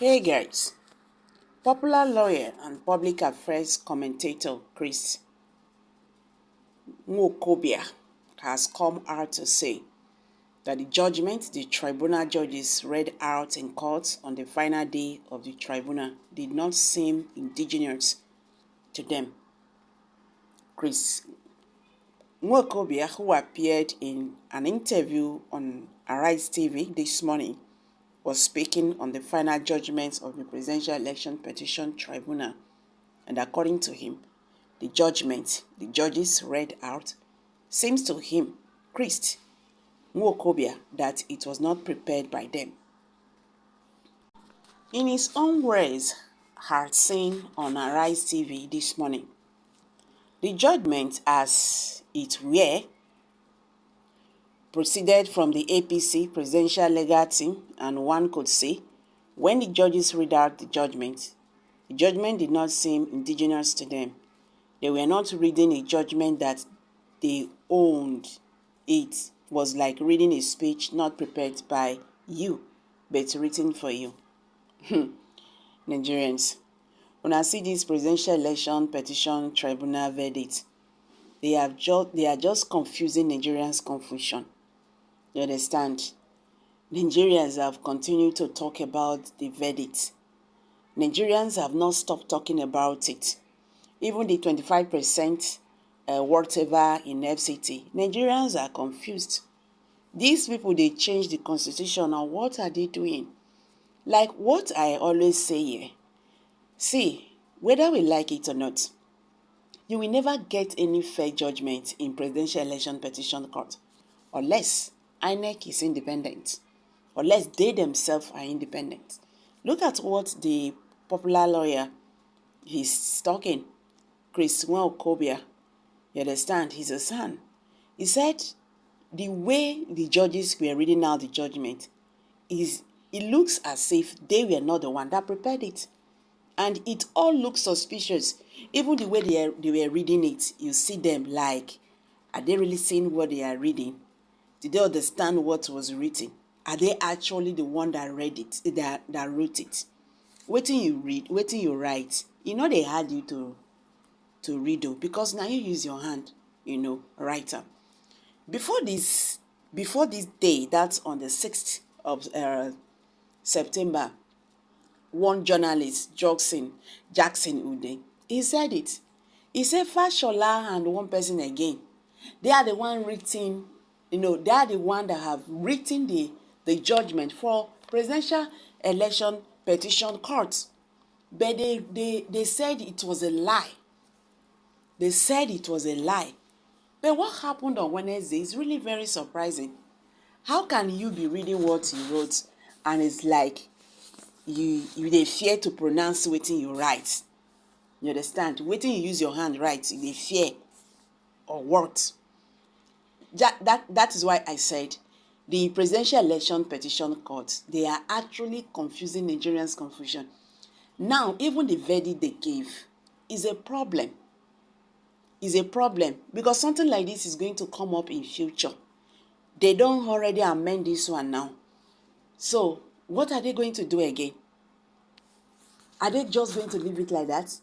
Hey guys, popular lawyer and public affairs commentator Chris Nwokobia has come out to say that the judgment the tribunal judges read out in court on the final day of the tribunal did not seem indigenous to them. Chris Nwokobia, who appeared in an interview on Arise TV this morning, was speaking on the final judgment of the Presidential Election Petition Tribunal, and according to him, the judgment the judges read out seems to him, Chris Nwokobia, that it was not prepared by them. In his own words, had seen on Arise TV this morning, the judgment as it were proceeded from the APC presidential legal team, and one could say, when the judges read out the judgment did not seem indigenous to them. They were not reading a judgment that they owned. It was like reading a speech not prepared by you, but written for you. Nigerians, when I see this presidential election petition tribunal verdict, they are just confusing Nigerians' confusion. You understand? Nigerians have continued to talk about the verdict. Nigerians have not stopped talking about it. Even the 25% whatever in FCT, Nigerians are confused. These people, they change the constitution, or what are they doing? Like what I always say here. See, whether we like it or not, you will never get any fair judgment in presidential election petition court unless INEC is independent, unless they themselves are independent. Look at what the popular lawyer is talking, Chris Nwokobia. You understand? He's a son. He said the way the judges were reading out the judgment it looks as if they were not the one that prepared it. And it all looks suspicious. Even the way they were reading it, you see them like, are they really seeing what they are reading? Did they understand what was written? Are they actually the one that read it, that wrote it? Waiting you read, waiting you write, they had you to read it, because now you use your hand, write up. Before this day, that's on the 6th of September, one journalist, Jackson Ude, he said it. He said Fashola and one person again, they are the one written, they are the one that have written the judgment for presidential election petition court. But they said it was a lie. They said it was a lie. But what happened on Wednesday is really very surprising. How can you be reading what you wrote and it's like you they fear to pronounce wetin you write? You understand? Wetin you use your hand write, they fear or what? That is why I said the presidential election petition court, they are actually confusing Nigerians' confusion. Now, even the verdict they gave is a problem. Is a problem because something like this is going to come up in future. They don't already amend this one now. So, what are they going to do again? Are they just going to leave it like that?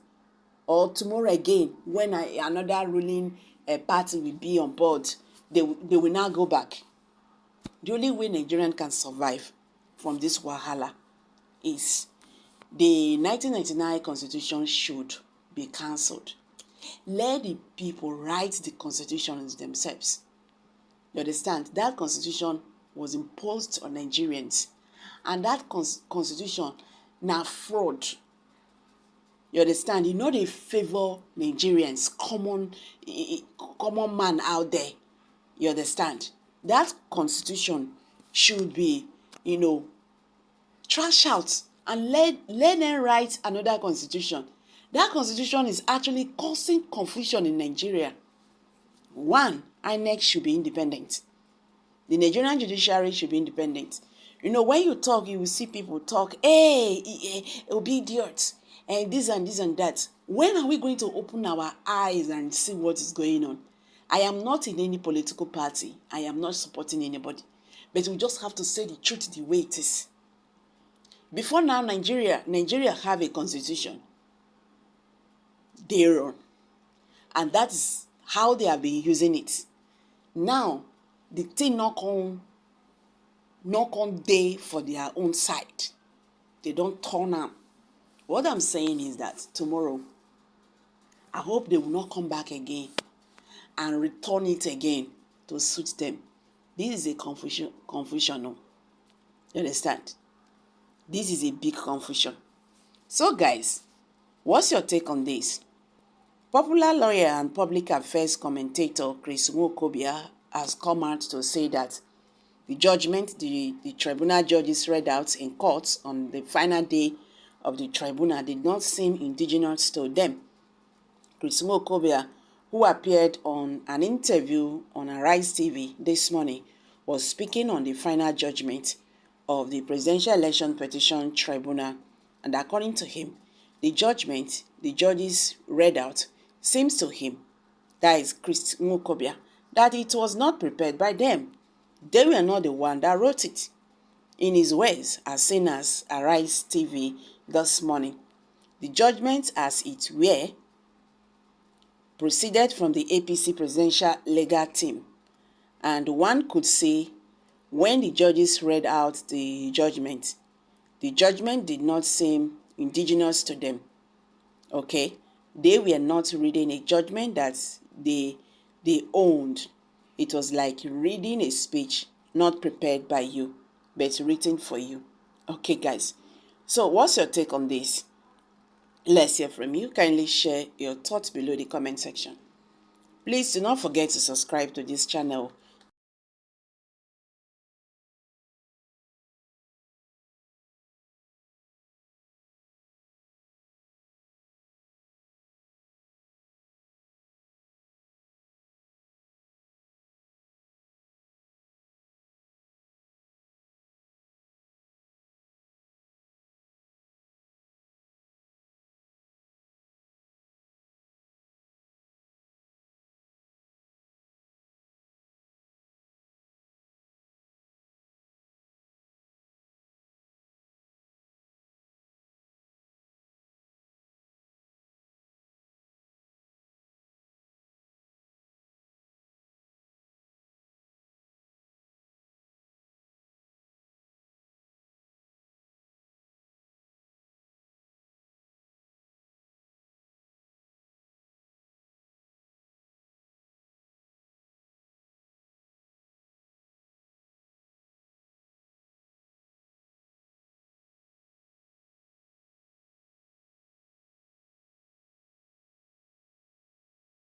Or tomorrow again, when another ruling party will be on board, they will now go back? The only way Nigerian can survive from this wahala is the 1999 constitution should be cancelled. Let the people write the constitutions themselves. You understand? That constitution was imposed on Nigerians, and that constitution now fraud. You understand? They favor Nigerians, common man out there. You understand? That constitution should be, trash out and let them write another constitution. That constitution is actually causing confusion in Nigeria. One, INEC should be independent. The Nigerian judiciary should be independent. When you talk, you will see people talk, it'll be idiots, and this and that. When are we going to open our eyes and see what is going on? I am not in any political party. I am not supporting anybody. But we just have to say the truth the way it is. Before now, Nigeria have a constitution. They run. And that is how they have been using it. Now, the thing not on day for their own side. They don't turn am. What I'm saying is that tomorrow, I hope they will not come back again and return it again to suit them. This is a confusion. No? You understand? This is a big confusion. So guys, what's your take on this? Popular lawyer and public affairs commentator Chris Nwokobia has come out to say that the judgment the tribunal judges read out in court on the final day of the tribunal did not seem indigenous to them. Chris Nwokobia, who appeared on an interview on Arise TV this morning, was speaking on the final judgment of the Presidential Election Petition Tribunal, and according to him, the judgment the judges read out seems to him, that is Chris Nwokobia, that it was not prepared by them. They were not the one that wrote it. In his words, as seen as Arise TV this morning, the judgment as it were proceeded from the APC presidential legal team, and one could say when the judges read out the judgment did not seem indigenous to them. Okay, they were not reading a judgment that they owned. It was like reading a speech not prepared by you, but written for you. Okay, guys. So what's your take on this? Let's hear from you. Kindly share your thoughts below the comment section. Please do not forget to subscribe to this channel